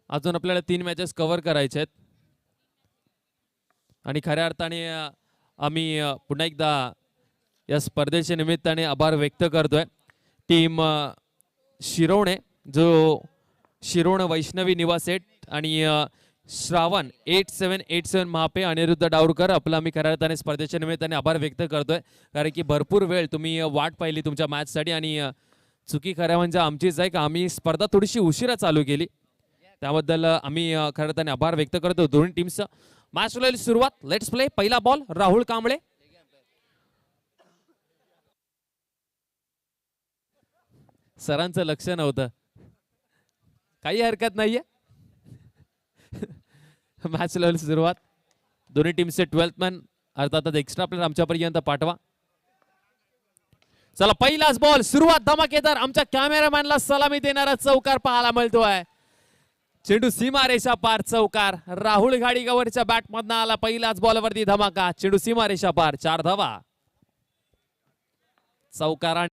अजून आपल्याला 3 matches cover करायचे आहेत आणि खऱ्या अर्थाने आम्ही पुन्हा एकदा या स्पर्धेच्या निमित्ताने आभार व्यक्त करतोय टीम शिरोणे जो शिरोण वैष्णवी निवासेट आणि श्रावण 8787 महापे अनिरुद्ध डावरकर आपला आम्ही खऱ्या अर्थाने स्पर्धेच्या निमित्ताने आभार व्यक्त करतोय कारण की भरपूर वेळ तुम्ही वाट पाहिली तुमच्या मॅचसाठी आणि चुकी खऱ्या म्हणजे आमचीच आहे का आम्ही स्पर्धा थोडीशी उशिरा चालू केली त्याबद्दल आम्ही खऱ्या अर्थाने आभार व्यक्त करतो दोन्ही टीमचं मॅच होईल सुरुवात लेट्स प्ले पहिला बॉल राहुल कांबळे सरांचं लक्ष नव्हतं काही हरकत नाहीये मॅच लेवल सुरुवात दोन्ही टीमचे 12th मॅन अर्थातच एक्स्ट्रा प्लेयर आमच्यापर्यंत पाठवा चला पहिलाच बॉल सुरुवात धमाकेदार आमच्या कॅमेरामॅनला सलामी देणारा चौकार पाहायला मिळतोय चेंडू सीमारेषा पार चौकार राहुल घाडीगावरच्या बॅट मधनं आला पहिलाच बॉलवरती धमाका चेंडू सीमारेषा पार 4 धावा चौकार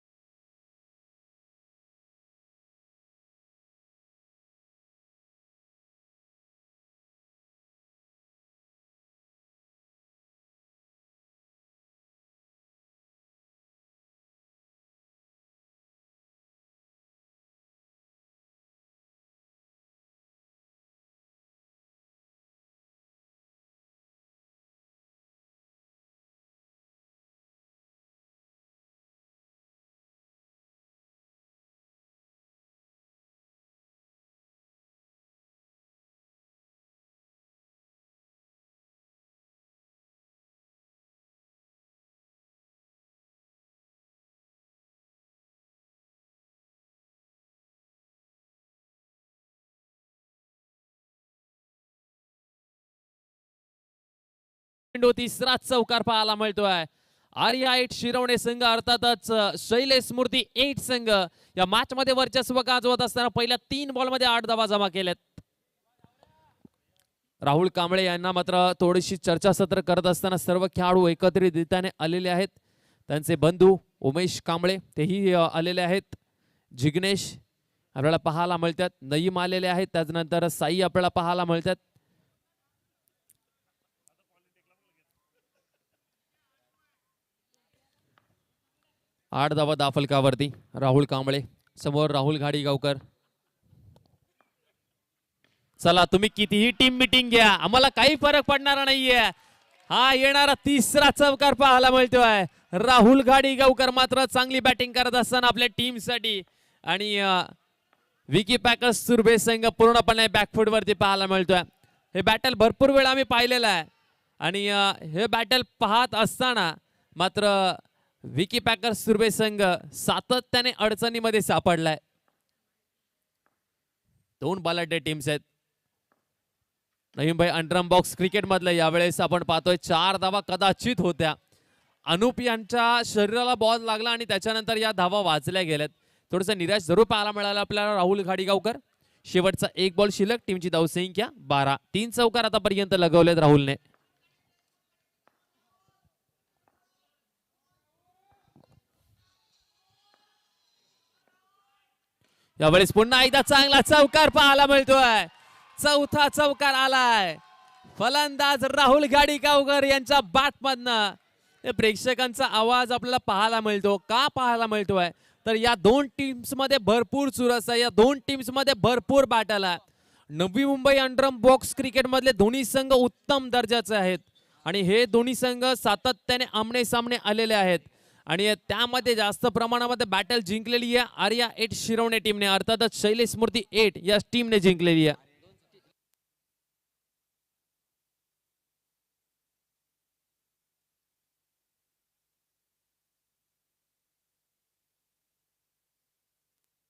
तिसरा चौकार पाहायला मिळतोय आर्या 8 शिरवणे संघ अर्थातच शैलेश स्मृती 8 संघ या मॅच मध्ये वर्चस्व गाजवत असताना पहिल्या 3 बॉल मध्ये 8 धावा जमा केल्यात राहुल कांबळे यांना मात्र थोडीशी चर्चासत्र करत असताना सर्व खेळाडू एकत्रितरित्याने आलेले आहेत त्यांचे बंधू उमेश कांबळे तेही आलेले आहेत जिग्नेश आपल्याला पाहायला मिळतात नईम आलेले आहेत त्यानंतर साई आपल्याला पाहायला मिळतात 8 धावा दाफलकावरती राहुल कांबळे समोर राहुल घाडीगावकर चला तुम्ही कितीही टीम मीटिंग घ्या आम्हाला काही फरक पडणार नाहीये हा येणारा तिसरा चौकार पाहायला मिळतोय राहुल घाडीगावकर मात्र चांगली बॅटिंग करत असताना आपल्या टीम साठी आणि विकी पॅकर्स सुरभे संघ पूर्णपणे बॅकफूट वरती पाहायला मिळतोय हे बॅटल भरपूर वेळ आम्ही पाहिलेलं आहे आणि हे बॅटल पाहत असताना मात्र विकी पॅकर्स सुरभे संघ सातत्याने अडचणीमध्ये सापडलाय 2 बलाढ्य टीम्स आहेत नवीन भाई अंडरम बॉक्स क्रिकेट मधलं यावेळेस आपण पाहतोय 4 धावा कदाचित होत्या अनुप यांच्या शरीराला बॉल लागला आणि त्याच्यानंतर या धावा वाचल्या गेल्यात थोडस निराश जरूर पाहायला मिळालं आपल्याला राहुल घाडीगावकर शेवटचा 1 बॉल शिल्लक टीमची धावसंख्या 12 3 चौकार आतापर्यंत लगवलेत राहुलने यावेळेस पुन्हा एकदा चांगला चौकार पाहायला मिळतोय चौथा चौकार आलाय फलंदाज राहुल घाडीगावकर यांच्या बॅट मधनं प्रेक्षकांचा आवाज आपल्याला पाहायला मिळतो का पाहायला मिळतोय तर या 2 टीम्स मध्ये भरपूर चुरस आहे या 2 टीम्स मध्ये भरपूर बॅटल आहे नवी मुंबई अंडरम बॉक्स क्रिकेट मधले दोन्ही संघ उत्तम दर्जाचे आहेत आणि हे दोन्ही संघ सातत्याने आमने सामने आलेले आहेत आणि त्यामध्ये जास्त प्रमाणामध्ये बॅटल जिंकलेली आहे आर्या 8 शिरवणे टीमने अर्थातच शैलेश स्मृती 8 या टीमने जिंकलेली आहे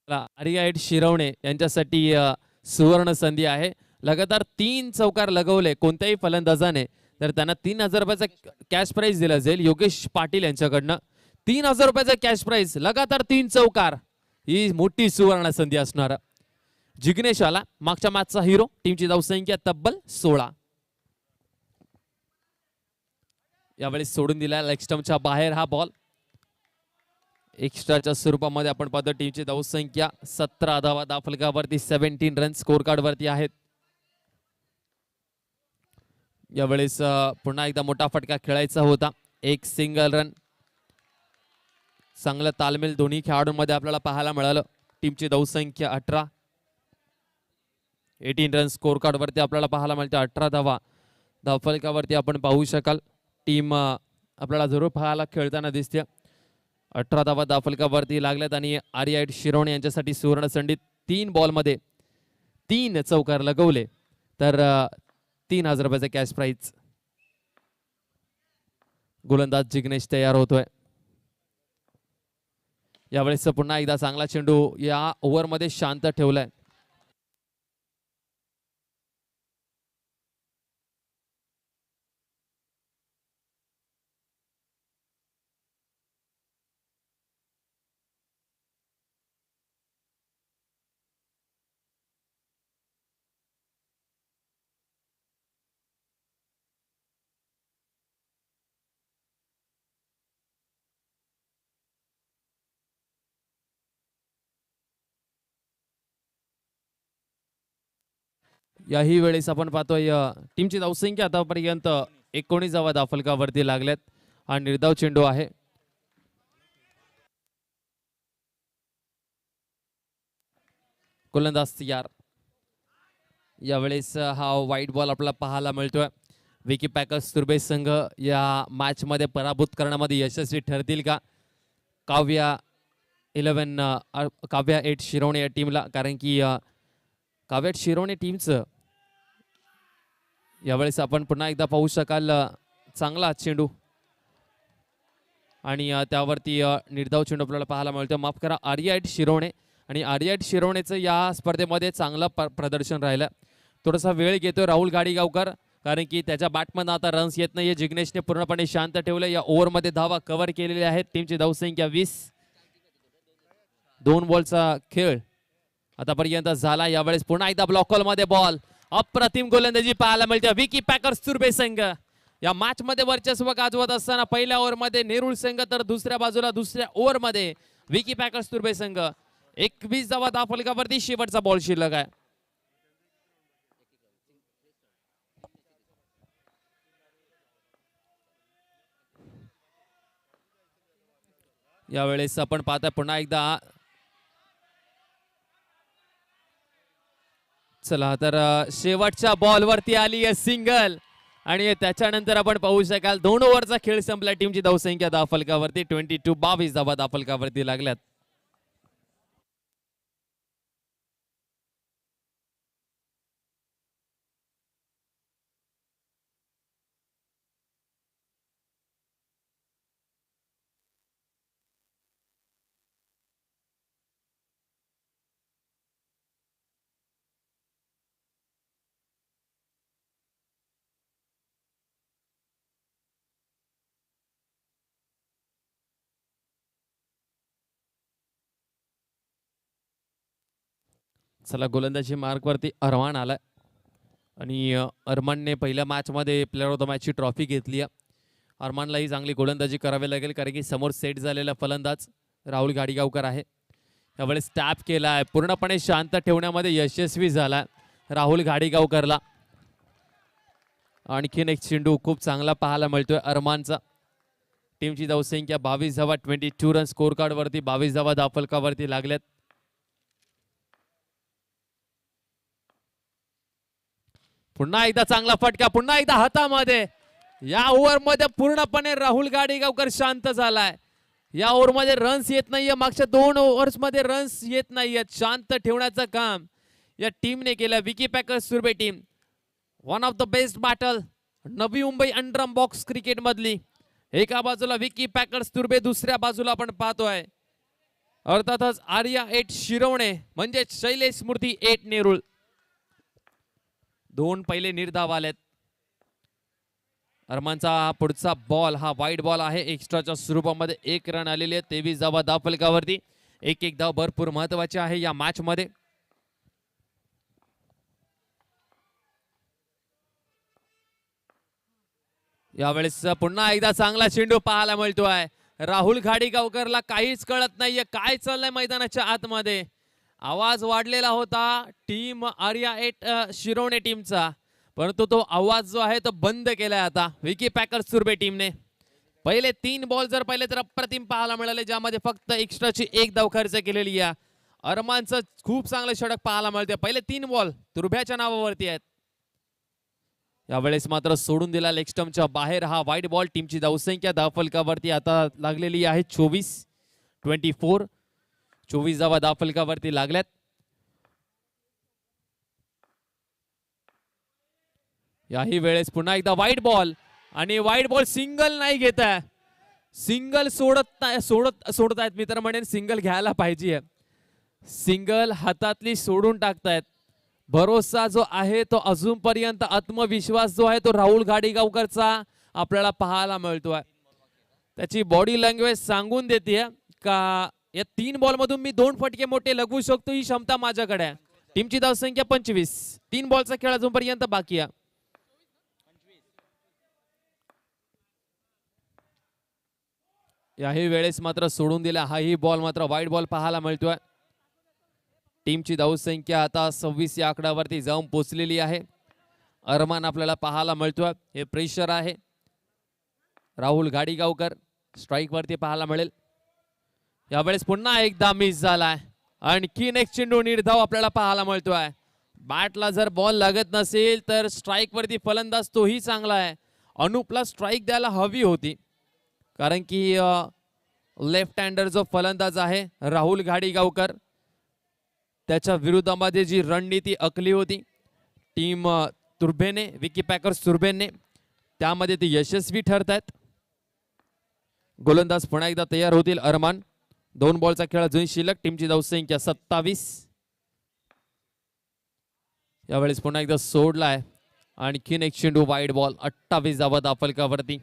आर्या 8 शिरवणे यांच्यासाठी सुवर्ण संधी आहे लगातार 3 चौकार लगवले कोणत्याही फलंदाजाने तर त्यांना 3000 रुपयाचा कॅश प्राइज दिला जाईल योगेश पाटील यांच्याकडनं 3000 रुपयाचा कॅश प्राइज लगातार 3 चौकार ही मोठी सुवर्ण संधी असणार जिग्नेश आला मागच्या मॅचचा हिरो टीमची धावसंख्या तब्बल 16 यावेळेस सोडून दिला लेग स्टंपच्या बाहेर हा बॉल एक्स्ट्राच्या स्वरूपामध्ये आपण पाहतो टीमची धावसंख्या 17 धावा दाफलकावरती 17 रन स्कोर कार्ड वरती आहेत यावेळेस पुन्हा एकदा मोठा फटका खेळायचा होता. एक सिंगल रन. चांगलं तालमेल दोन्ही खेळाडूंमध्ये आपल्याला पाहायला मिळालं. टीमची धावसंख्या 18. 18 रन स्कोर कार्ड वरती आपल्याला पाहायला मिळते. 18 धावा धावफलकावरती आपण पाहू शकाल. टीम आपल्याला जरूर पाहायला खेळताना दिसते. 18 धावा धावफलकावरती लागल्यात आणि आर्या शिरोणे यांच्यासाठी सुवर्ण संधीत 3 बॉलमध्ये 3 चौकार लगवले तर 3000 रुपयाचा कॅश प्राइज. गोलंदाज जिग्नेश तयार होतोय. यावेळेस पुन्हा एकदा चांगला चेंडू या ओव्हरमध्ये शांत ठेवलाय. याही वेळेस आपण पाहतोय टीमची धावसंख्या आतापर्यंत 19 धावा धावफलकावरती लागल्यात. हा निर्धाव चेंडू आहे. गोलंदाज तयार. यावेळेस हा वाईट बॉल आपल्याला पाहायला मिळतोय. विकी पॅकर्स तुर्बे संघ या मॅच मध्ये पराभूत करण्यामध्ये यशस्वी ठरतील का काव्या 8 शिरोणे या टीमला? कारण की काव्या 8 शिरोणे टीमचं यावेळेस आपण पुन्हा एकदा पाहू शकाल. चांगला चेंडू आणि त्यावरती निर्धाव चेंडू आपल्याला पाहायला मिळतो. माफ करा, आर्या 8 शिरोणे. आणि आर्या 8 शिरोणेचं या स्पर्धेमध्ये चांगलं प्रदर्शन राहिलं. थोडासा वेळ घेतोय राहुल गाडीगावकर कारण की त्याच्या बॅटमधून आता रन्स येत नाहीये. जिग्नेशने पूर्णपणे शांत ठेवलं. या ओव्हरमध्ये धावा कव्हर केलेल्या आहेत. टीमची धावसंख्या 20. 2 बॉलचा खेळ आतापर्यंत झाला. यावेळेस पुन्हा एकदा ब्लॉक मध्ये बॉल. अप्रतिम गोलंदाजी पाहायला मिळते. विकी पॅकर्स तुर्बे संघ या मॅच मध्ये वर्चस्व गाजवत असताना पहिल्या ओव्हरमध्ये नेरुळ संघ तर दुसऱ्या बाजूला दुसऱ्या ओव्हरमध्ये विकी पॅकर्स तुर्बे संघ. 21 धावा धावफलकावरती शेवटचा बॉल शिल्लक आहे. यावेळेस आपण पाहता पुन्हा एकदा. चला तर शेवटच्या बॉल वरती आली आहे सिंगल आणि त्याच्यानंतर आपण पाहू शकाल 2 ओव्हरचा खेळ संपला. टीमची धावसंख्या धावफलकावरती 22 धावा धावफलकावरती लागल्यात. चला गोलंदाजी मार्क वरती अरमान आलाय आणि अरमानने पहिल्या मॅच मध्ये प्लेअर ऑफ द मॅच ची ट्रॉफी घेतली आहे. अरमानलाही चांगली गोलंदाजी करावी लागेल कारण की समोर सेट झालेला फलंदाज राहुल गाडीगावकर आहे. यावेळेस टॅप केलाय. पूर्णपणे शांत ठेवण्यामध्ये यशस्वी झाला राहुल गाडीगावकरला. आणखीन एक चेंडू खूप चांगला पाहायला मिळतोय अरमानचा. टीमची धावसंख्या 22 धावा 22 रन स्कोर कार्ड वरती 22 धावा धावफलकावरती लागल्यात. पुन्हा एकदा चांगला फटका. पुन्हा एकदा हातामध्ये. या ओव्हर मध्ये पूर्णपणे राहुल गाडीगावकर शांत झालाय. या ओव्हर मध्ये रन्स येत नाहीये. मागच्या 2 ओव्हर्स मध्ये रन्स येत नाहीयेत. शांत ठेवण्याचं काम या टीमने केलं. विकी पॅकर्स तुर्बे team one of the best battle Navi Mumbai अंडरम box cricket मधली. एका बाजूला विकी पॅकर्स तुर्बे, दुसऱ्या बाजूला आपण पाहतोय अर्थातच आर्या 8 शिरवणे म्हणजे शैलेश स्मृती 8 नेरुळ. 2 पहिले निर्धाव आलेत. अरमानचा पुढचा बॉल हा वाईट बॉल आहे. एक्स्ट्राच्या स्वरूपामध्ये 1 रन आलेले आहेत. 23 धावा धावफलकावरती. एक धाव भरपूर महत्वाची आहे या मॅच मध्ये. यावेळेस पुन्हा एकदा चांगला चेंडू पाहायला मिळतोय. राहुल गाडीगावकरला काहीच कळत नाहीये काय चाललंय मैदानाच्या आतमध्ये. आवाज वाढलेला होता टीम आर्या 8 शिरोणे टीमचा. परंतु तो आवाज जो आहे तो बंद केलाय आता विकी पॅकर्स सुरबे टीमने. पहिले 3 बॉल जर पाहिले तर अप्रतिम पाहायला मिळाले, ज्यामध्ये फक्त एक्स्ट्राची 1 धाव खर्च केलेली आहे. अरमानचं खूप चांगलं षटक पाहायला मिळते. पहिले 3 बॉल तुर्भ्याच्या नावावरती आहेत. यावेळेस मात्र सोडून दिला लेग स्टंपच्या बाहेर हा वाईट बॉल. टीमची धावसंख्या धावफलकावरती आता लागलेली आहे 24. 24 धावा धावफलकावरती लागल्यात. याही वेळेस पुन्हा एकदा वाईट बॉल आणि वाईट बॉल सिंगल नाही घेत आहे. सिंगल सोडत आहेत. मी तर म्हणेन सिंगल घ्यायला पाहिजे. सिंगल हातातली सोडून टाकतायत. भरोसा जो आहे तो अजूनपर्यंत, आत्मविश्वास जो आहे तो राहुल गाडीगावकरचा आपल्याला पाहायला मिळतोय. त्याची बॉडी लँग्वेज सांगून देते का या 3 बॉल मधून मी 2 फटके मोठे लगवू शकतो, ही क्षमता माझ्याकडे आहे. टीमची धावसंख्या 25. 3 बॉलचा खेळ अजूनपर्यंत बाकी आहे. याही वेळेस मात्र सोडून दिला हाही बॉल मात्र वाईट बॉल पाहायला मिळतोय. टीमची धावसंख्या आता 26 या आकड्यावरती जाऊन पोहोचलेली आहे. अरमान आपल्याला पाहायला मिळतोय. हे प्रेशर आहे. राहुल गाडीगावकर स्ट्राईक वरती पाहायला मिळेल. यावेळेस पुन्हा एकदा मिस झालाय. आणखीन एक चेंडू निर्धाव आपल्याला पाहायला मिळतोय. बॅटला जर बॉल लागत नसेल तर स्ट्राईक वरती फलंदाज तोही चांगला आहे. अनुपला स्ट्राईक द्यायला हवी होती, कारण की लेफ्ट हँडर जो फलंदाज आहे राहुल गाडीगावकर, त्याच्या विरोधामध्ये जी रणनीती आखली होती टीम तुर्भेने, विकी पॅकर्स तुर्भेने, त्यामध्ये ते यशस्वी ठरत आहेत. गोलंदाज पुन्हा एकदा तयार होतील. अरमान. 2 बॉलचा खेळ अजूनही शिल्लक. टीमची धावसंख्या 27. यावेळेस पुन्हा एकदा सोडलाय. आणखीन एक चेंडू वाईड बॉल. 28 धावा धावफलकावरती.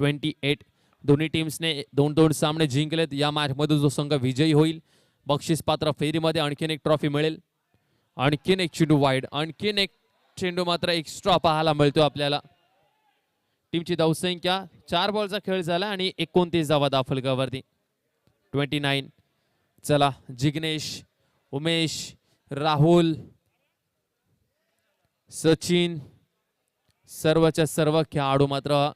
28. दोन्ही टीम्सने 2-2 सामने जिंकलेत. या मॅच मध्ये जो संघ विजयी होईल बक्षीस पात्र फेरीमध्ये आणखीन एक ट्रॉफी मिळेल. आणखीन एक चेंडू वाईड. आणखीन एक चेंडू मात्र एक्स्ट्रा पाहायला मिळतो आपल्याला. टीमची धावसंख्या 4 बॉलचा खेळ झाला आणि 29 धावा धावफलकावरती. 29. चला जिग्नेश, उमेश, राहुल, सचिन सर्वच्या सर्व खेळाडू मात्र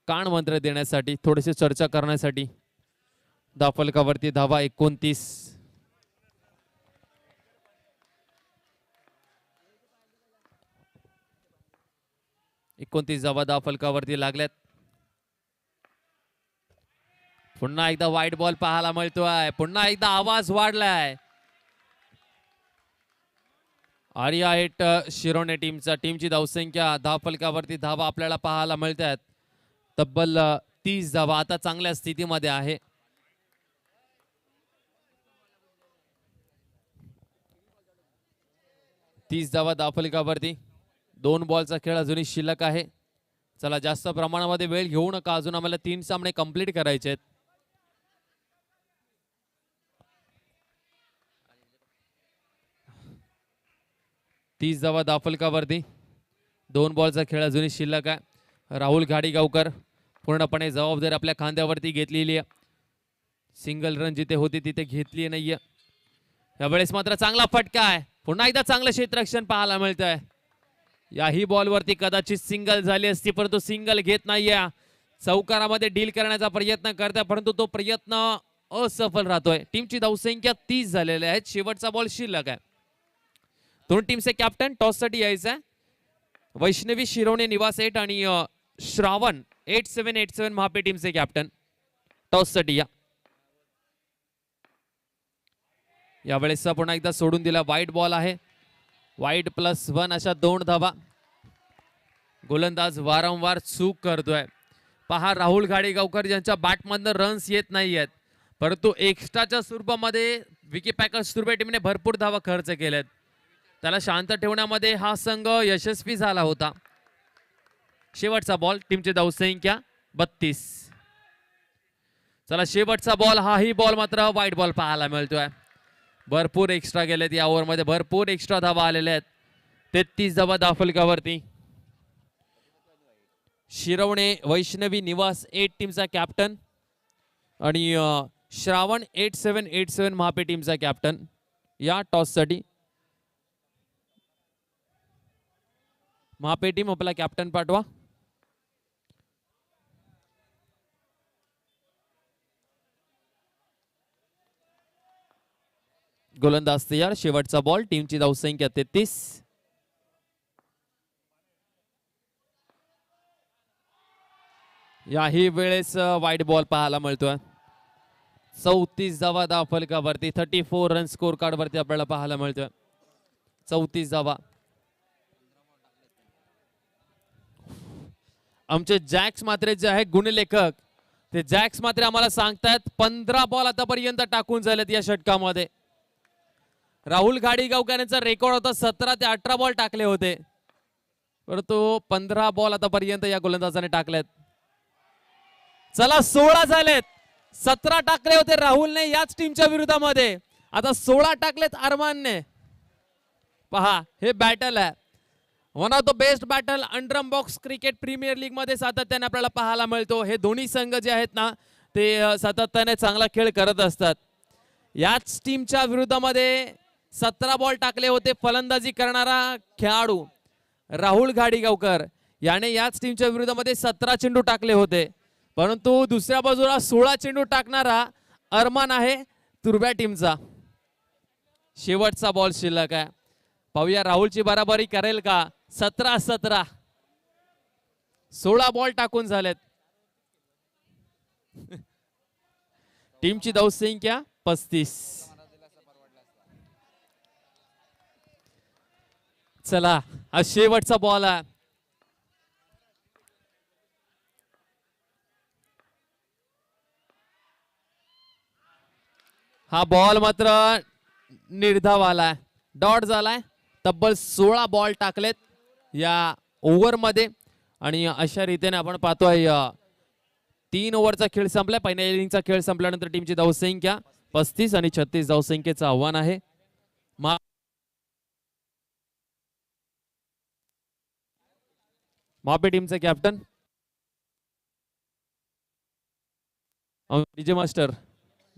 कान मंत्र देण्यासाठी, थोडेसे चर्चा करण्यासाठी धावफलकावरती धावा 29. धावा धावफलकावरती लागल्यात. पुन्हा एकदा वाईट बॉल पाहायला मिळतोय. पुन्हा एकदा आवाज वाढलाय. आर्या हेट शिरोणे टीमची धावसंख्या धावफलकावरती धावा आपल्याला पाहायला मिळतात. तब्बल 30 धावा. आता चांगल्या स्थितीमध्ये आहे. धावा धावफलकावरती. 2 बॉलचा खेळ अजूनही शिल्लक आहे. चला जास्त प्रमाणामध्ये वेळ घेऊ नका. अजून आम्हाला 3 सामने कंप्लीट करायचे आहेत. धावा धावफलकावरती. 2 बॉलचा खेळ अजूनही शिल्लक आहे. राहुल गाडीगावकर पूर्णपणे जबाबदारी आपल्या खांद्यावरती घेतलेली आहे. सिंगल रन जिथे होती तिथे घेतली नाहीये. यावेळेस मात्र चांगला फटका आहे. पुन्हा एकदा चांगलं क्षेत्ररक्षण पाहायला मिळत आहे. याही बॉलवरती कदाचित सिंगल झाली असती, परंतु सिंगल घेत नाहीये. चौकारामध्ये डील करण्याचा प्रयत्न करताय, परंतु तो प्रयत्न असफल राहतोय. टीमची धावसंख्या 30 झालेल्या आहेत. शेवटचा बॉल शिल्लक आहे. 2 टीमचे कॅप्टन टॉस साठी यायचं आहे. वैष्णवी शिरोणे निवास 8 आणि श्रावण 8787 महापे टीमचे कॅप्टन टॉस साठी या. यावेळेस पुन्हा एकदा सोडून दिला. वाईट बॉल आहे. वाईट +1 अशा 2 धावा. गोलंदाज वारंवार चूक करतोय. पहा राहुल गाडीगावकर यांच्या बॅटमधनं रन्स येत नाहीयेत, परंतु एक्स्ट्राच्या स्वरूपामध्ये विकी पॅकर्स सुरबे टीमने भरपूर धावा खर्च केल्यात. त्याला शांत ठेवण्यामध्ये हा संघ यशस्वी झाला होता. शेवटचा बॉल. टीमची धावसंख्या 32. चला शेवटचा बॉल. हाही बॉल मात्र वाईट बॉल पाहायला मिळतोय. भरपूर एक्स्ट्रा गेलेत या ओव्हरमध्ये. भरपूर एक्स्ट्रा धावा आलेल्या आहेत. 33 धावा धावफलकावरती. शिरवणे वैष्णवी निवास 8 टीमचा कॅप्टन आणि श्रावण 8787 महापे टीमचा कॅप्टन या टॉस साठी. महापे टीम आपला कॅप्टन पाठवा. गोलंदाज तयार. शेवटचा बॉल. टीमची धावसंख्या 33. याही वेळेस वाईट बॉल पाहायला मिळतोय. 34 धावा धाव फलकावरती. 34 रन स्कोर कार्ड वरती आपल्याला पाहायला मिळतोय. 34 धावा. आमचे जॅक्स मात्रे जे आहे गुणलेखक, ते जॅक्स मात्रे आम्हाला सांगतायत 15 बॉल आतापर्यंत टाकून झालेत या षटकामध्ये. राहुल घाडीगावकर यांचा रेकॉर्ड होता 17 ते 18 बॉल टाकले होते, परंतु 15 बॉल आतापर्यंत या गोलंदाजाने टाकलेत. चला 16 झालेत. 17 टाकले होते राहुलने याच टीमच्या विरोधामध्ये, आता 16 टाकलेत अरमानने. पहा हे बॅटल आहे. One of the best battle underarm box cricket premier league मध्ये सातत्याने आपल्याला पाहायला मिळतो. हे दोन्ही संघ जे आहेत ना ते सातत्याने चांगला खेळ करत असतात. याच टीमच्या विरोधामध्ये 17 बॉल टाकले होते फलंदाजी करणारा खेळाडू राहुल घाडीगावकर याने याच टीमच्या विरोधामध्ये 17 चेंडू टाकले होते, परंतु दुसऱ्या बाजूला 16 चेंडू टाकणारा अरमान आहे तुर्ब्या टीमचा. शेवटचा बॉल शिल्लक आहे. पाहूया राहुलची बराबरी करेल का. 17-17. 16 बॉल टाकून झालेत. टीमची धावसंख्या 35. चला हा शेवटचा बॉल आहे. हा बॉल मात्र निर्धाव आलाय, डॉट झालाय. तब्बल 16 बॉल टाकलेत या ओव्हर मध्ये आणि अशा रीतीने आपण पाहतोय 3 ओव्हरचा खेळ संपलाय. पहिल्या इनिंगचा खेळ संपल्यानंतर टीमची धावसंख्या 35 आणि 36 धावसंख्येचं आव्हान आहे. महापे टीमचे कॅप्टन विजय मास्टर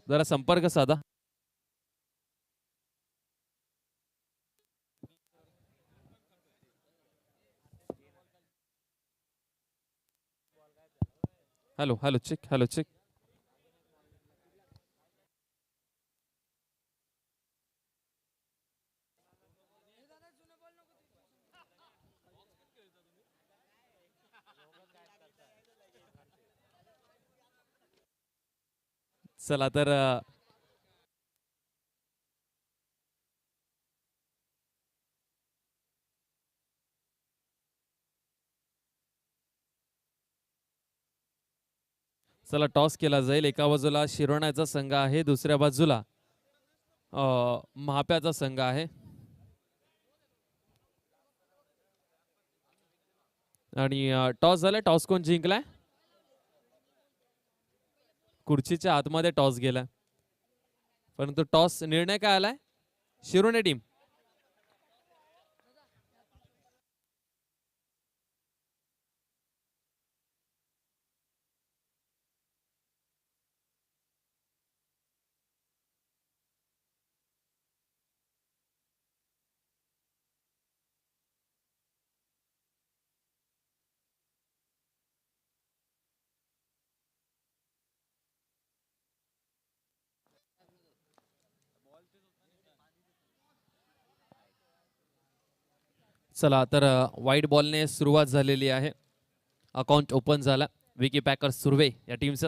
जरा संपर्क साधा. Hello hello check. Hello check. चला तर चला टॉस केला जाईल. एका बाजूला शिरोण्याचा संघ आहे, दुसऱ्या बाजूला महाप्याचा संघ आहे. आणि टॉस झालाय. टॉस कोण जिंकलाय. खुर्चीच्या आतमध्ये टॉस गेला, परंतु टॉस निर्णय काय आलाय. शिरोणे टीम. चला तर वाईट बॉलने सुरुवात झालेली आहे. अकाउंट ओपन झाला विकी पॅकर सुर्वे या टीमचं.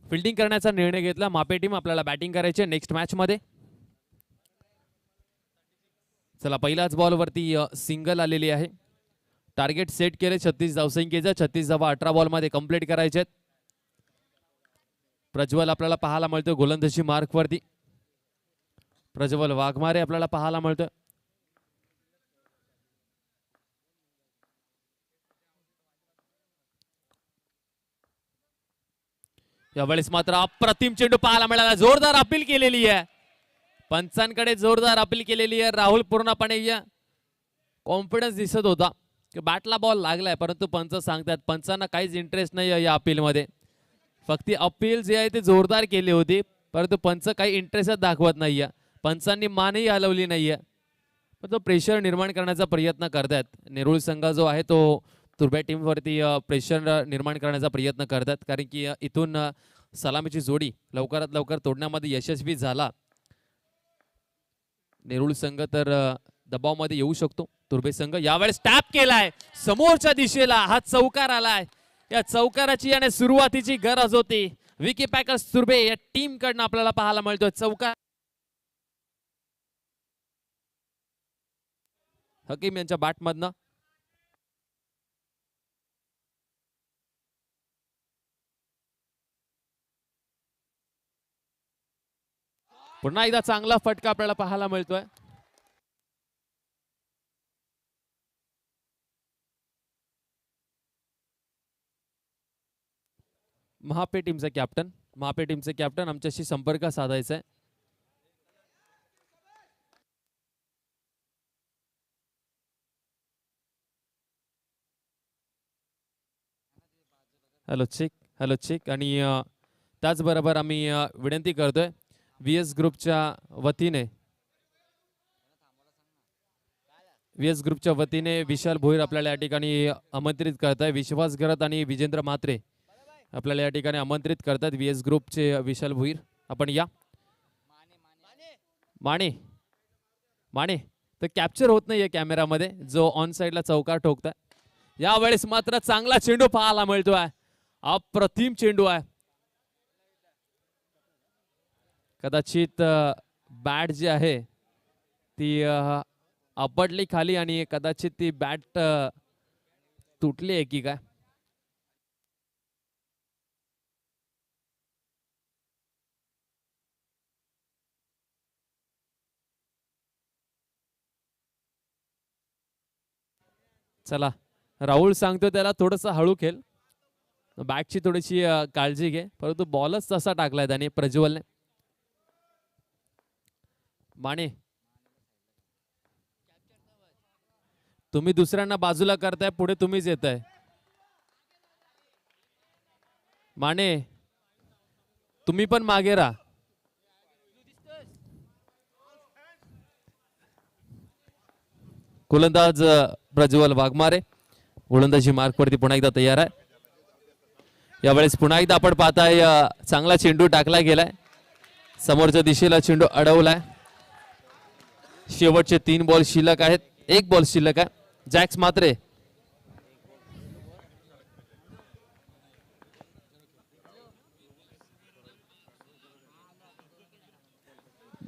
फिल्डिंग करण्याचा निर्णय घेतला मापे टीम. आपल्याला बॅटिंग करायचे नेक्स्ट मॅच मध्ये. चला पहिल्याच बॉल वरती सिंगल आलेली आहे. टार्गेट सेट केले 36 धावसंख्येचं. 36 धावा 18 बॉल मध्ये कंप्लीट करायचे. प्रज्वल आपल्याला पाहायला मिळतो गोलंदाजी मार्क वरती. प्रज्वल वाघमारे आपल्याला पाहायला मिळतोय. यावेळेस मात्र अप्रतिम चेंडू पाहायला मिळाला. जोरदार अपील केलेली आहे पंचांकडे, जोरदार अपील केलेली आहे. राहुल पूर्णपणे कॉन्फिडन्स दिसत होता की बॅटला बॉल लागलाय, परंतु पंच सांगतात पंचांना काहीच इंटरेस्ट नाही या अपील मध्ये. फक्त अपील जे आहे ते जोरदार केली होती, परंतु पंच काही इंटरेस्ट दाखवत नाहीये. पंचांनी मानही हलवली नाहीये. पण तो प्रेशर निर्माण करण्याचा प्रयत्न करतात. नेरुळ संघ जो आहे तो तुर्भे टीमवरती प्रेशर निर्माण करण्याचा प्रयत्न करतात, कारण की इथून सलामीची जोडी लवकरात लवकर तोडण्यामध्ये यशस्वी झाला नेरुळ संघ तर दबावमध्ये येऊ शकतो. तुर्भे संघ यावेळेस टॅप केलाय समोरच्या दिशेला, हा चौकार आलाय. या चौकाराची आणि सुरुवातीची गरज होती. विकी पॅकर्स तुर्भे या टीम कडनं आपल्याला पाहायला मिळतोय चौकार. हकीम यांच्या बॅटमधनं पुन्हा एकदा चांगला फटका आपल्याला पाहायला मिळतोय. महापे टीमचे कॅप्टन आमच्याशी संपर्क साधायचा आहे. हॅलो चेक आणि त्याचबरोबर आम्ही विनंती करतोय व्हीएस ग्रुपच्या वतीने विशाल भोईर आपल्याला या ठिकाणी आमंत्रित करताय. विश्वास गरत आणि विजेंद्र म्हात्रे आपल्याला या ठिकाणी आमंत्रित करतात. व्हीएस ग्रुपचे विशाल भोईर आपण या. माने तर कॅप्चर होत नाहीये कॅमेरामध्ये जो ऑन साइडला चौकार ठोकताय. यावेळेस मात्र चांगला चेंडू पाहायला मिळतोय. अप्रतिम चेंडू आहे. कदाचित बॅट जी आहे ती आपटली खाली आणि कदाचित ती बॅट तुटली आहे की काय. चला राहुल सांगतो त्याला थोडस हळू खेळ, बॅटची थोडीशी काळजी घे. परंतु बॉलच तसा टाकलाय त्याने प्रज्वलने. माने तुम्ही दुसऱ्यांना बाजूला करताय, पुढे तुम्हीच येताय. माने तुम्ही पण मागे राहा. गोलंदाज प्रज्वल वाघमारे गोलंदाजी मार्कवरती पुन्हा एकदा तयार आहे. यावेळेस पुन्हा एकदा आपण पाहताय चांगला चेंडू टाकला गेलाय. समोरच्या दिशेला चेंडू अडवलाय. शेवटचे 3 बॉल शिल्लक आहेत. 1 बॉल शिल्लक आहे. जॅक्स मात्रे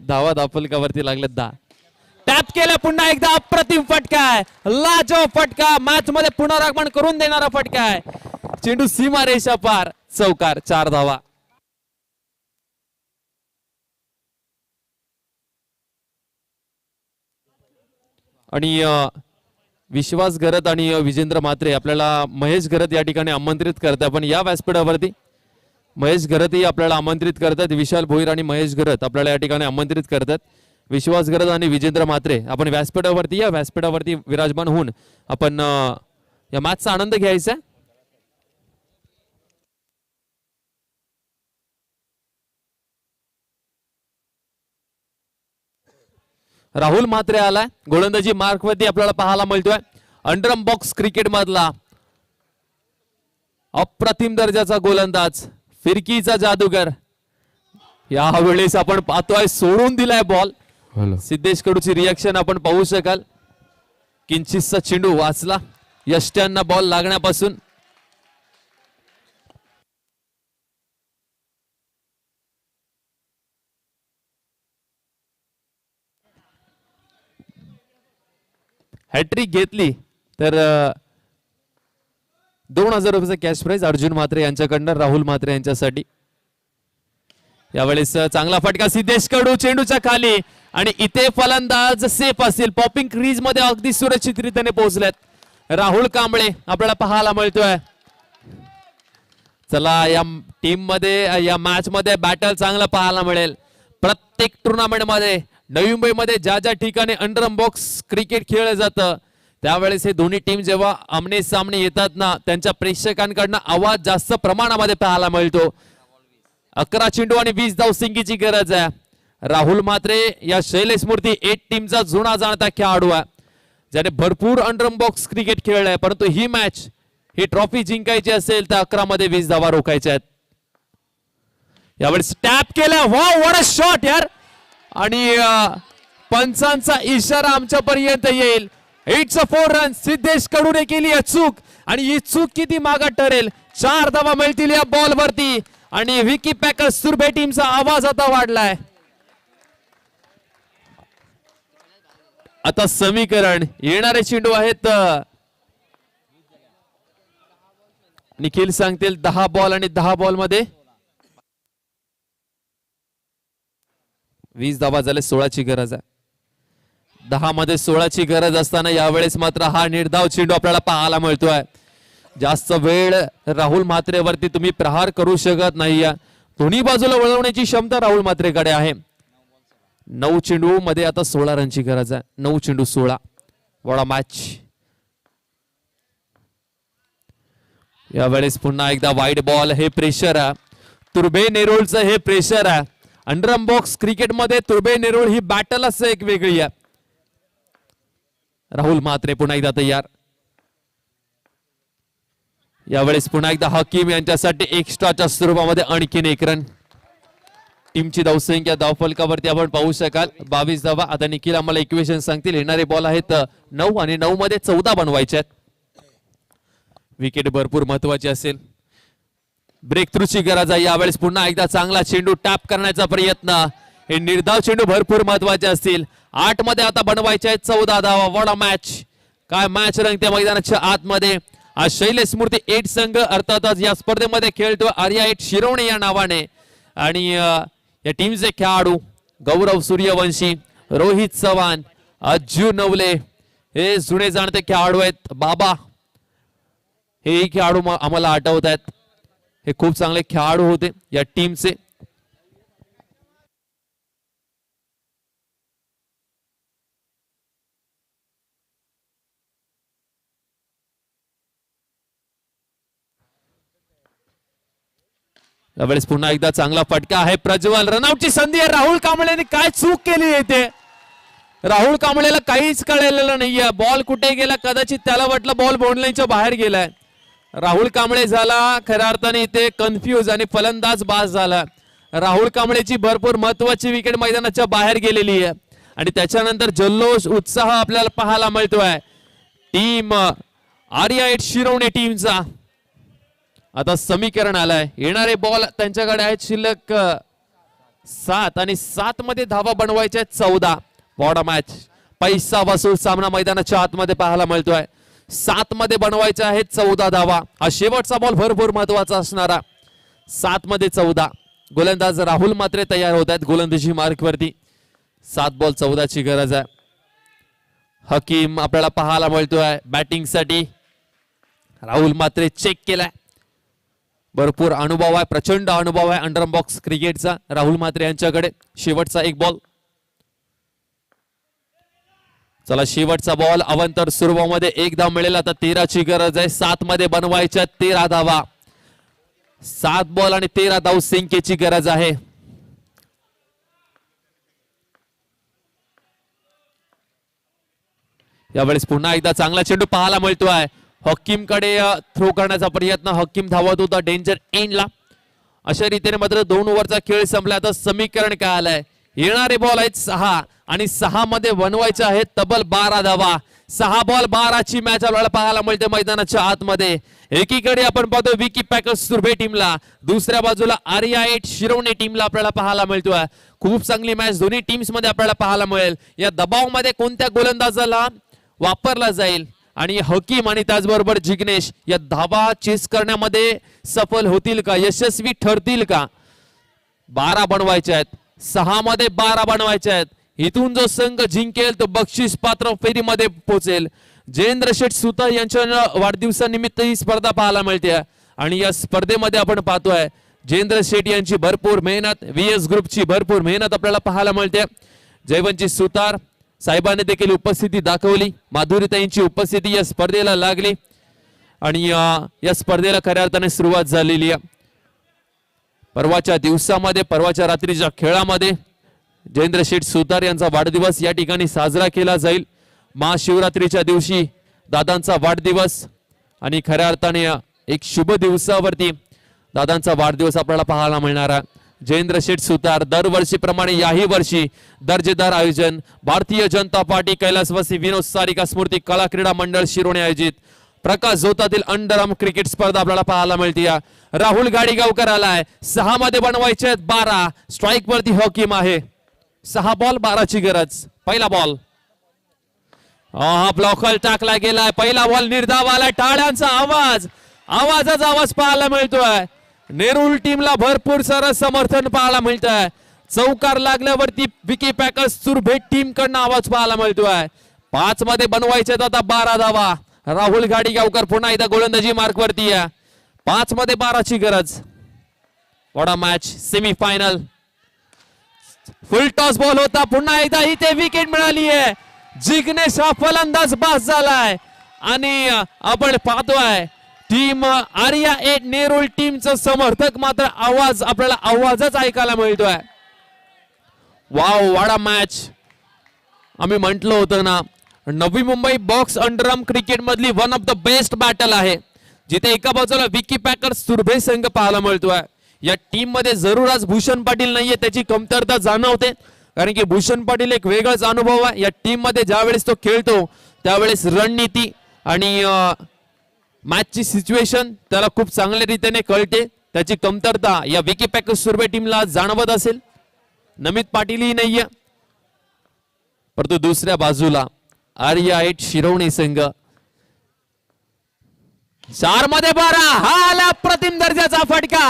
धावा दाफलकावरती लागले 10. टॅप केला पुन्हा एकदा. अप्रतिम फटका आहे. लाजवाब फटका. मॅच मध्ये पुनरागमन करून देणारा फटका आहे. चेंडू सीमा रेषा पार. चौकार. 4 धावा. आणि विश्वास गरत आणि विजेंद्र म्हात्रे आपल्याला महेश गरत या ठिकाणी आमंत्रित करतात. पण या व्यासपीठावरती महेश गरतही आपल्याला आमंत्रित करतात. विशाल भोईर आणि महेश गरत आपल्याला या ठिकाणी आमंत्रित करतात. विश्वास गरत आणि विजेंद्र म्हात्रे आपण व्यासपीठावरती या. व्यासपीठावरती विराजमान होऊन आपण या मॅचचा आनंद घ्यायचा. राहुल म्हात्रे आलाय. गोलंदाजी मार्कवरती आपल्याला पाहायला मिळतोय. अंडरम बॉक्स क्रिकेट मधला अप्रतिम दर्जाचा गोलंदाज, फिरकीचा जादूगर. यावेळेस आपण पाहतोय सोडून दिलाय बॉल. सिद्धेश कडूची रिएक्शन आपण पाहू शकाल. किंचितसा चेंडू वाचला यष्ट्यांना बॉल लागण्यापासून. हॅट्रिक घेतली तर 2000 रुपयाचा कॅश प्राइज अर्जुन म्हात्रे यांच्याकडनं राहुल म्हात्रे यांच्यासाठी. यावेळेस चांगला फटका सिद्धेश कडू चेंडूच्या खाली आणि इथे फलंदाज सेफ असतील. पॉपिंग क्रीज मध्ये अगदी सुरक्षितरित्याने पोहोचलेत. राहुल कांबळे आपल्याला पाहायला मिळतोय. चला या टीम मध्ये या मॅच मध्ये बॅटल चांगला पाहायला मिळेल. प्रत्येक टुर्नामेंट मध्ये नवी मुंबईमध्ये ज्या ज्या ठिकाणी अंडरम बॉक्स क्रिकेट खेळलं जातं त्यावेळेस हे दोन्ही टीम जेव्हा आमने सामने येतात ना त्यांच्या प्रेक्षकांकडनं आवाज जास्त प्रमाणामध्ये पाहायला मिळतो. 11 चेंडू आणि 20 धावसंख्येची गरज आहे. राहुल म्हात्रे या शैलेश मूर्ती 8 टीमचा जुना जाणता खेळाडू आहे, ज्याने भरपूर अंडरम बॉक्स क्रिकेट खेळलाय, परंतु ही मॅच ही ट्रॉफी जिंकायची असेल तर 11 मध्ये 20 धावा रोखायच्या आहेत. यावेळी टॅप केला, वाव व्हाट अ शॉट यार, आणि पंचांचा इशारा आमच्यापर्यंत येईल. It's a 4 run. सिद्धेश कडूने केली चूक, आणि ही चूक किती मागत ठरेल. 4 धावा मिळतील या बॉल वरती, आणि विकी पॅकर्स सुरभे टीमचा आवाज आता वाढलाय. आता समीकरण येणारे चेंडू आहेत, निखिल सांगतील 10 बॉल आणि 10 बॉल मध्ये 20 धावा झाले. 16ची गरज आहे. 10 मध्ये 16ची गरज असताना यावेळेस मात्र हा निर्धाव चेंडू आपल्याला पाहायला मिळतोय. जास्त वेळ राहुल म्हात्रेवरती तुम्ही प्रहार करू शकत नाही. दोन्ही बाजूला वळवण्याची क्षमता राहुल म्हात्रेकडे आहे. 9 चेंडू मध्ये आता 16 रनची गरज आहे. 9 चेंडू 16. वडा मॅच. यावेळेस पुन्हा एकदा वाईड बॉल. हे प्रेशर आहे तुर्बे नेरोळचं, हे प्रेशर आहे. अंडरम बॉक्स क्रिकेटमध्ये तुर्बे नेरोळ ही बॅटलच एक वेगळी आहे. राहुल म्हात्रे पुन्हा एकदा तयार. यावेळेस पुन्हा एकदा हकीम यांच्यासाठी एक्स्ट्राच्या स्वरूपामध्ये आणखीन 1 रन. टीमची धावसंख्या धावफलकावरती आपण पाहू शकाल 22 धावा. आता निखिल आम्हाला इक्वेशन सांगतील. येणारे बॉल आहेत 9 आणि 9 मध्ये 14 बनवायचे आहेत. विकेट भरपूर महत्वाची असेल. ब्रेक थ्रूची गरज आहे. यावेळेस पुन्हा एकदा चांगला चेंडू टॅप करण्याचा प्रयत्न. हे निर्धाव चेंडू भरपूर महत्वाचे असतील. 8 मध्ये आता बनवायचे आहेत 14 धावा. वडा मॅच. काय मॅच रंगते मैदानाच्या आतमध्ये. आज शैलेश मूर्ती 8 संघ अर्थातच या स्पर्धेमध्ये खेळतो आर्या 8 शिरवणे या नावाने, आणि या टीमचे खेळाडू गौरव सूर्यवंशी, रोहित चव्हाण, अज्जू नवले हे जुने जाणते खेळाडू आहेत. बाबा हे खेळाडू आम्हाला आठवत आहेत. हे खूप चांगले खेळाडू होते या टीमचे. यावेळेस पुन्हा एकदा चांगला फटका आहे. प्रज्वल रनआउटची संधी आहे. राहुल कांबळेने काय चूक केली येते. राहुल कांबळेला काहीच कळलेलं नाहीये. बॉल कुठे गेला, कदाचित त्याला वाटलं बॉल बाउंड्रीच्या बाहेर गेलाय. राहुल कांबळे झाला खऱ्या अर्थाने इथे कन्फ्यूज, आणि फलंदाज बाद झाला. राहुल कांबळेची भरपूर महत्वाची विकेट मैदानाच्या बाहेर गेलेली आहे, आणि त्याच्यानंतर जल्लोष उत्साह आपल्याला पाहायला मिळतोय टीम आर्या 8 शिरवणे टीमचा. आता समीकरण आलाय. येणारे बॉल त्यांच्याकडे आहेत शिल्लक 7, आणि 7 मध्ये धावा बनवायच्या आहेत 14. What a match. पैसा वसूल सामना मैदानाच्या आतमध्ये पाहायला मिळतोय. 7 मध्ये बनवायचे आहेत 14 धावा. हा शेवटचा बॉल भरपूर महत्वाचा असणारा. 7 मध्ये 14. गोलंदाज राहुल म्हात्रे तयार होत आहेत गोलंदाजी मार्क वरती. 7 बॉल 14 ची गरज आहे. हकीम आपल्याला पाहायला मिळतोय बॅटिंग साठी. राहुल म्हात्रे चेक केलाय. भरपूर अनुभव आहे, प्रचंड अनुभव आहे अंडरम बॉक्स क्रिकेटचा राहुल म्हात्रे यांच्याकडे. शेवटचा 1 बॉल. चला शेवटचा बॉल. अवंतर सुरुवामध्ये 1 धाव मिळेल. आता 13 ची गरज आहे. 7 मध्ये बनवायच्या 13 धावा. 7 बॉल आणि 13 धाव संख्येची गरज आहे. यावेळेस पुन्हा एकदा चांगला चेंडू पाहायला मिळतोय. हकीम कडे थ्रो करण्याचा प्रयत्न. हकीम धावत होता डेंजर एंडला. अशा रीतीने मात्र 2 ओव्हरचा खेळ संपला. आता समीकरण काय आलंय. येणारे बॉल आहेत 6, आणि 6 मध्ये बनवायचे आहेत तब्बल 12 धावा. 6 बॉल 12 ची मॅच आपल्याला पाहायला मिळते मैदानाच्या आतमध्ये. एकीकडे आपण पाहतो विकी पॅकर्स सुरभे टीमला, दुसऱ्या बाजूला आर्या 8 शिरवणे टीमला आपल्याला पाहायला मिळतोय. खूप चांगली मॅच दोन्ही टीम्स मध्ये आपल्याला पाहायला मिळेल. या दबावामध्ये कोणत्या गोलंदाजाला वापरला जाईल, आणि हकीम आणि त्याचबरोबर जिग्नेश या धावा चेस करण्यामध्ये सफल होतील का, यशस्वी ठरतील का. 12 बनवायचे आहेत. 6 मध्ये 12 बनवायचे आहेत. इथून जो संघ जिंकेल तो बक्षीस पात्र फेरीमध्ये पोहोचेल. जयेंद्र शेठ सुतार यांच्या वाढदिवसानिमित्त ही स्पर्धा पाहायला मिळते, आणि या स्पर्धेमध्ये आपण पाहतोय जयेंद्र शेठ यांची भरपूर मेहनत, VS ग्रुपची भरपूर मेहनत आपल्याला पाहायला मिळते. जयवंतजी सुतार साहेबांनी देखील उपस्थिती दाखवली. माधुरीताईंची उपस्थिती या स्पर्धेला लागली, आणि या स्पर्धेला खऱ्या अर्थाने सुरुवात झालेली आहे. परवाच्या दिवसामध्ये, परवाच्या रात्रीच्या खेळामध्ये जयेंद्र शेठ सुतार यांचा वाढदिवस या ठिकाणी साजरा केला जाईल. महाशिवरात्रीच्या दिवशी दादांचा वाढदिवस आणि खऱ्या अर्थाने एक शुभ दिवसावरती दादांचा वाढदिवस आपल्याला पाहायला मिळणार आहे. जयेंद्र शेठ सुतार दरवर्षीप्रमाणे याही वर्षी दर्जेदार आयोजन भारतीय जनता पार्टी कैलासवासी विनोद सारिका स्मृती कला क्रीडा मंडळ शिरोणे आयोजित प्रकाश झोतातील अंडरआर्म क्रिकेट स्पर्धा आपल्याला पाहायला मिळते. राहुल गाडीगावकर आलाय. 6 मध्ये बनवायचे आहेत 12. स्ट्राईक वरती हकीम आहे. 6 बॉल 12 ची गरज. पहिला बॉल ब्लॉकल टाकला गेलाय. पहिला बॉल निर्धाव आलाय. टाळ्यांचा आवाज, आवाजाचा आवाज पाहायला मिळतोय. नेरूळ टीमला भरपूर सारं समर्थन पाहायला मिळत आहे. चौकार लागल्यावरती विकी पॅकर्स सुरभेट टीम कडनं आवाज पाहायला मिळतोय. 5 मध्ये बनवायचे आता 12 धावा. राहुल गाडीगावकर पुन्हा एकदा गोलंदाजी मार्क वरती आहे. 5 मध्ये 12 ची गरज. Vada match semi final. फुल टॉस बॉल होता. पुन्हा एकदा इथे विकेट मिळाली आहे. जिग्नेश हा फलंदाज बाद झालाय आणि आपण पाहतोय टीम आर्या 8 नेरूळ टीमचं समर्थक मात्र आवाज आपल्याला आवाजच ऐकायला मिळतोय. वाव वाडा मॅच. आम्ही म्हटलं होतं ना Navi Mumbai box underarm cricket मधली one of the best battle आहे, जिथे एका बाजूला विकी पॅकर्स सुरभे संघ पाहायला मिळतोय. या टीम मध्ये जरूर आज भूषण पाटील नाहीये, त्याची कमतरता जाणवते, कारण की भूषण पाटील एक वेगळाच अनुभव आहे. या टीम मध्ये ज्यावेळेस तो खेळतो त्यावेळेस रणनीती आणि मॅचची सिच्युएशन त्याला खूप चांगल्या रीतीने कळते. त्याची कमतरता या विकी पॅकर्स सुरभे टीमला जाणवत असेल. नमित पाटीलही नाहीये, परंतु दुसऱ्या बाजूला आर्या 8 शिरवणी संघ. 4 मध्ये 12. हा आला प्रतिम दर्जाचा फटका.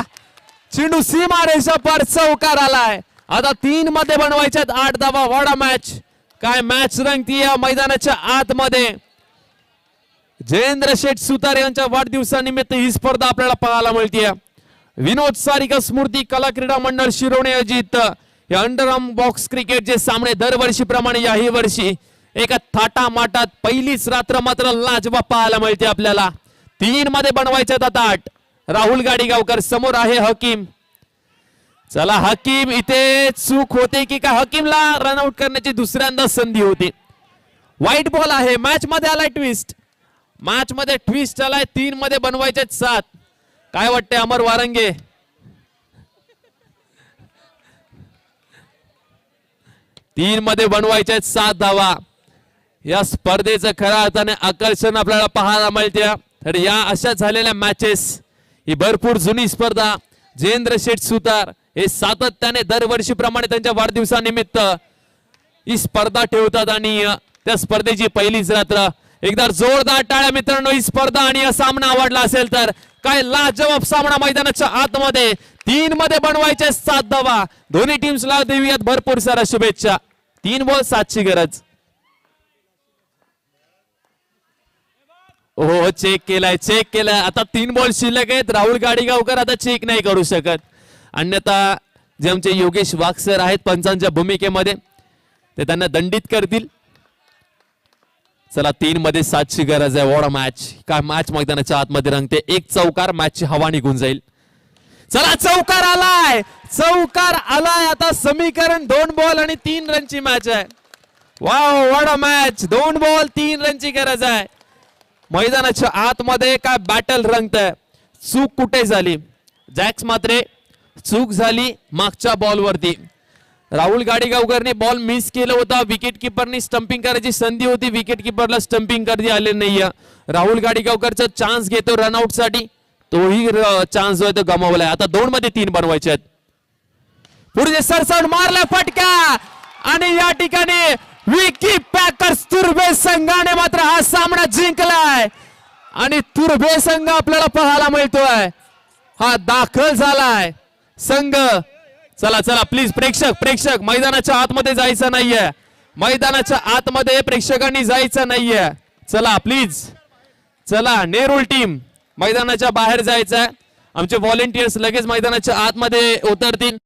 चेंडू सीमा रेषा पर चौकार आलाय. आता 3 मध्ये बनवायच्यात 8 धावा. वाडा मॅच. काय मॅच रंगतीये मैदानाच्या आतमध्ये. जयेंद्र शेठ सुतार यांच्या वाढदिवसानिमित्त ही स्पर्धा आपल्याला पाहायला मिळते. विनोद सारिका स्मृती कला क्रीडा मंडळ शिरोणे आयोजित या अंडरआर्म बॉक्स क्रिकेटचे सामने दरवर्षीप्रमाणे याही वर्षी एका थाटा माटात पहिलीच रात्र मात्र लाजवाब पाहायला मिळते आपल्याला. 3 मध्ये बनवायचे आता 8. राहुल गाडीगावकर समोर आहे हकीम. चला हकीम, इथे चूक होते की काय? हकीमला रनआउट करण्याची दुसऱ्यांदा संधी होती. व्हाईट बॉल आहे. मॅच मध्ये आलाय ट्विस्ट. मॅच मध्ये ट्विस्ट आलाय. 3 मध्ये बनवायचे 7. काय वाटतंय अमर वारंगे? तीन मध्ये बनवायचे 7 धावा. या स्पर्धेचं खऱ्या अर्थाने आकर्षण आपल्याला पाहायला मिळते. तर या अशा झालेल्या मॅचेस, ही भरपूर जुनी स्पर्धा. जयेंद्र शेठ सुतार हे सातत्याने दरवर्षीप्रमाणे त्यांच्या वाढदिवसानिमित्त ही स्पर्धा ठेवतात आणि त्या स्पर्धेची पहिलीच रात्र. एकदा जोरदार टाळ्या मित्रांनो. ही स्पर्धा आणि हा सामना आवडला असेल तर काय लाजवाब सामना मैदानाच्या आतमध्ये. 3 मध्ये बनवायचे 7 धावा. दोन्ही टीम्सला देऊयात भरपूर साऱ्या शुभेच्छा. 3 बॉल 7 ची गरज. हो चेक केलाय, चेक केलाय. आता 3 बॉल शिल्लक आहेत. राहुल गाडीगावकर आता चेक नाही करू शकत, अन्यथा जे आमचे योगेश वाघ सर आहेत पंचांच्या भूमिकेमध्ये ते त्यांना दंडित करतील. चला 3 मध्ये 7 ची गरज आहे. What a match. काय मॅच मैदानाच्या आतमध्ये रंगते. एक चौकार मॅचची हवा निघून जाईल. चला चौकार आलाय, चौकार आलाय. आता समीकरण 2 बॉल आणि 3 रनची मॅच आहे. Wow what a match. 2 ball 3 रनची गरज आहे. मैदानाच्या आतमध्ये काय बॅटल रंगतंय. चूक कुठे झाली? जॅक्स मात्रे चूक झाली मागच्या बॉल वरती. राहुल गाडीगावकरने बॉल मिस केला होता. विकेट किपरनी स्टंपिंग करायची संधी होती. विकेट किपरला स्टंपिंग करता आले नाहीये. राहुल गाडीगावकरचा चान्स घेतो रनआउट साठी. तोही चान्स जो आहे तो गमावलाय. आता 2 मध्ये 3 बनवायचे आहेत. पुढे सरसावून मारला फटका आणि या ठिकाणी विकी पॅकर्स तुर्भे संघाने मात्र हा सामना जिंकलाय आणि तुर्भे संघ आपल्याला पाहायला मिळतोय. हा दाखल झालाय संघ. चला चला प्लीज प्रेक्षक मैदानाच्या आतमध्ये जायचं नाहीये. मैदानाच्या आतमध्ये प्रेक्षकांनी जायचं नाहीये. चला प्लीज चला. नेरूळ टीम मैदानाच्या बाहेर जायचंय. आमचे व्हॉलेंटियर्स लगेच मैदानाच्या आतमध्ये उतरतील.